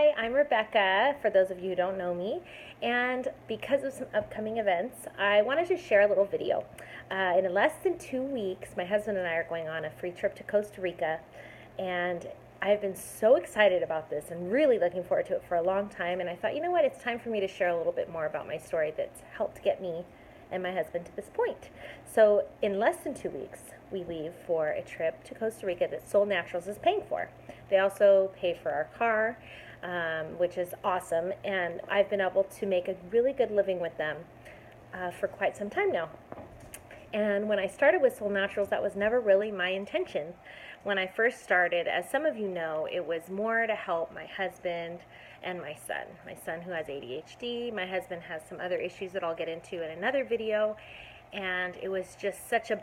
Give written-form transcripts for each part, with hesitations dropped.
Hi, I'm Rebecca, for those of you who don't know me. And because of some upcoming events, I wanted to share a little video. In less than 2 weeks, my husband and I are going on a free trip to Costa Rica. And I've been so excited about this and really looking forward to it for a long time. And I thought, you know what, it's time for me to share a little bit more about my story that's helped get me and my husband to this point. So, in less than 2 weeks, we leave for a trip to Costa Rica that Solle Naturals is paying for. They also pay for our car, which is awesome, and I've been able to make a really good living with them for quite some time now. And when I started with Solle Naturals, that was never really my intention. When I first started, as some of you know, it was more to help my husband and my son. My son, who has ADHD, my husband has some other issues that I'll get into in another video, and it was just such a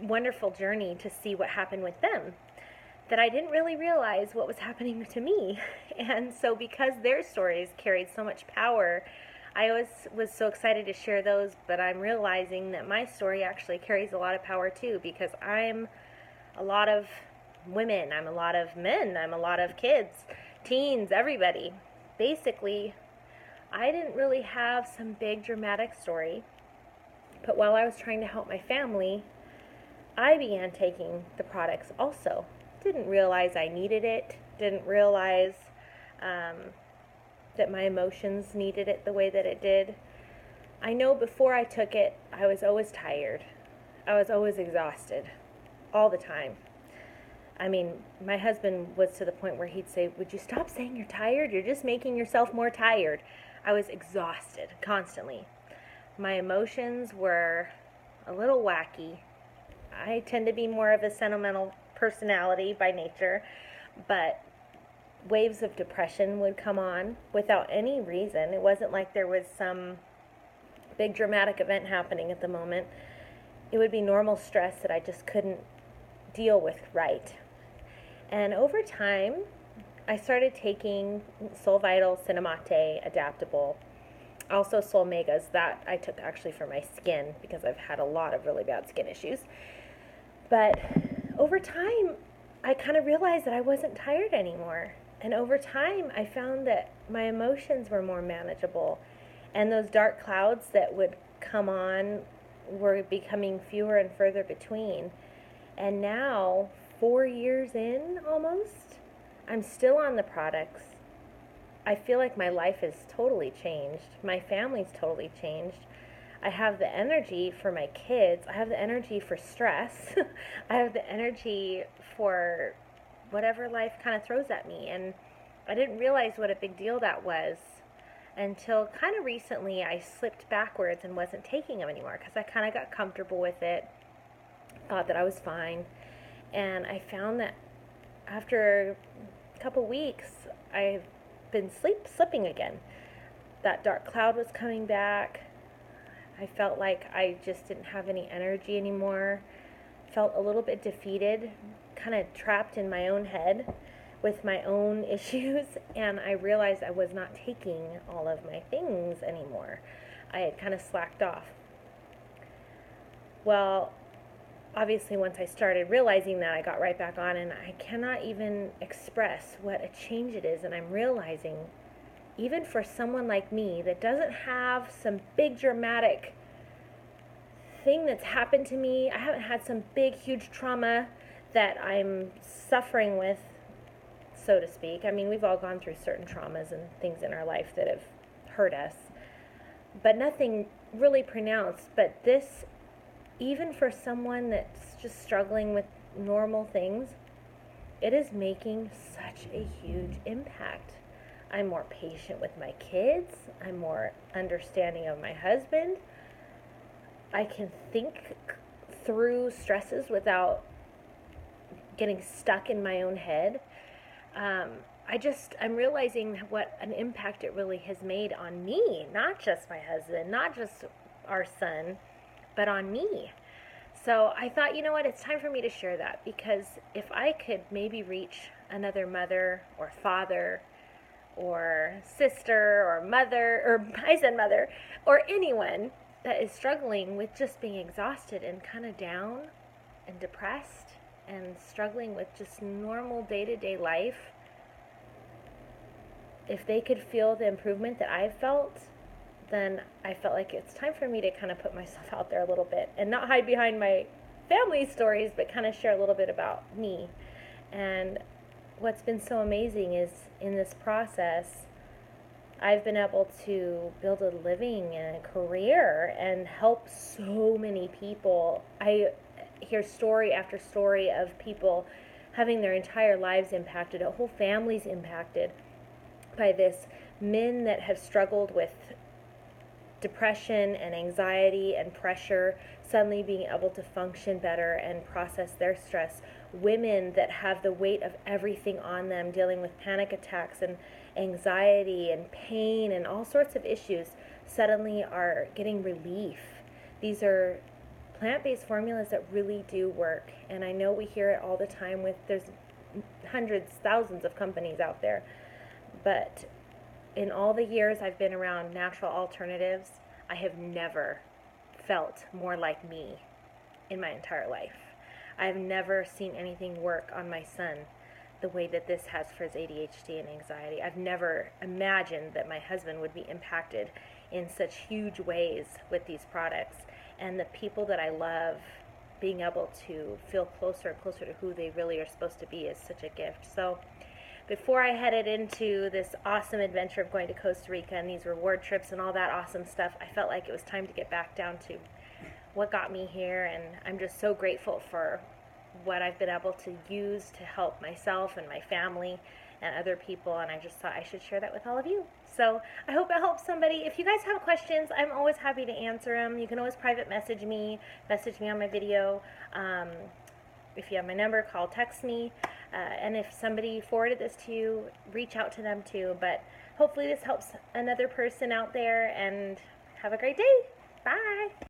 wonderful journey to see what happened with them that I didn't really realize what was happening to me. And so because their stories carried so much power, I always was so excited to share those, but I'm realizing that my story actually carries a lot of power too, because I'm a lot of women, I'm a lot of men, I'm a lot of kids, teens, everybody. Basically, I didn't really have some big dramatic story, but while I was trying to help my family, I began taking the products also. Didn't realize I needed it, didn't realize that my emotions needed it the way that it did. I know before I took it, I was always tired. I was always exhausted, all the time. I mean, my husband was to the point where he'd say, "Would you stop saying you're tired? You're just making yourself more tired." I was exhausted constantly. My emotions were a little wacky. I tend to be more of a sentimental personality by nature, but waves of depression would come on without any reason. It wasn't like there was some big dramatic event happening at the moment. It would be normal stress that I just couldn't deal with right. And over time, I started taking Sol Vital, Cinemate, Adaptable, also Sol Megas. That I took actually for my skin because I've had a lot of really bad skin issues. But over time, I kind of realized that I wasn't tired anymore. And over time, I found that my emotions were more manageable. And those dark clouds that would come on were becoming fewer and further between. And now, 4 years in almost, I'm still on the products. I feel like my life has totally changed. My family's totally changed. I have the energy for my kids. I have the energy for stress. I have the energy for whatever life kind of throws at me. And I didn't realize what a big deal that was until kind of recently I slipped backwards and wasn't taking them anymore because I kind of got comfortable with it, thought that I was fine. And I found that after a couple weeks, I've been slipping again. That dark cloud was coming back. I felt like I just didn't have any energy anymore. Felt a little bit defeated, kind of trapped in my own head with my own issues, and I realized I was not taking all of my things anymore. I had kind of slacked off. Well, obviously once I started realizing that, I got right back on, and I cannot even express what a change it is. And I'm realizing, even for someone like me that doesn't have some big dramatic thing that's happened to me, I haven't had some big huge trauma that I'm suffering with, so to speak. I mean, we've all gone through certain traumas and things in our life that have hurt us, but nothing really pronounced. But this, even for someone that's just struggling with normal things, it is making such a huge impact. I'm more patient with my kids. I'm more understanding of my husband. I can think through stresses without getting stuck in my own head. I'm realizing what an impact it really has made on me, not just my husband, not just our son, but on me. So I thought, you know what, it's time for me to share that, because if I could maybe reach another mother or father or sister or mother, or I said mother, or anyone that is struggling with just being exhausted and kind of down and depressed and struggling with just normal day-to-day life, if they could feel the improvement that I've felt, then I felt like it's time for me to kind of put myself out there a little bit and not hide behind my family stories, but kind of share a little bit about me. And what's been so amazing is in this process, I've been able to build a living and a career and help so many people. I hear story after story of people having their entire lives impacted, whole families impacted by this. Men that have struggled with depression and anxiety and pressure suddenly being able to function better and process their stress. Women that have the weight of everything on them, dealing with panic attacks and anxiety and pain and all sorts of issues, suddenly are getting relief. These are plant-based formulas that really do work, and I know we hear it all the time with, there's hundreds, thousands of companies out there, but in all the years I've been around natural alternatives, I have never felt more like me in my entire life. I've never seen anything work on my son the way that this has for his ADHD and anxiety. I've never imagined that my husband would be impacted in such huge ways with these products. And the people that I love, being able to feel closer and closer to who they really are supposed to be is such a gift. So before I headed into this awesome adventure of going to Costa Rica and these reward trips and all that awesome stuff, I felt like it was time to get back down to what got me here. And I'm just so grateful for what I've been able to use to help myself and my family and other people, and I just thought I should share that with all of you. So I hope it helps somebody. If you guys have questions, I'm always happy to answer them. You can always private message me on my video. If you have my number, call, text me. And if somebody forwarded this to you, reach out to them too. But hopefully this helps another person out there, and have a great day. Bye.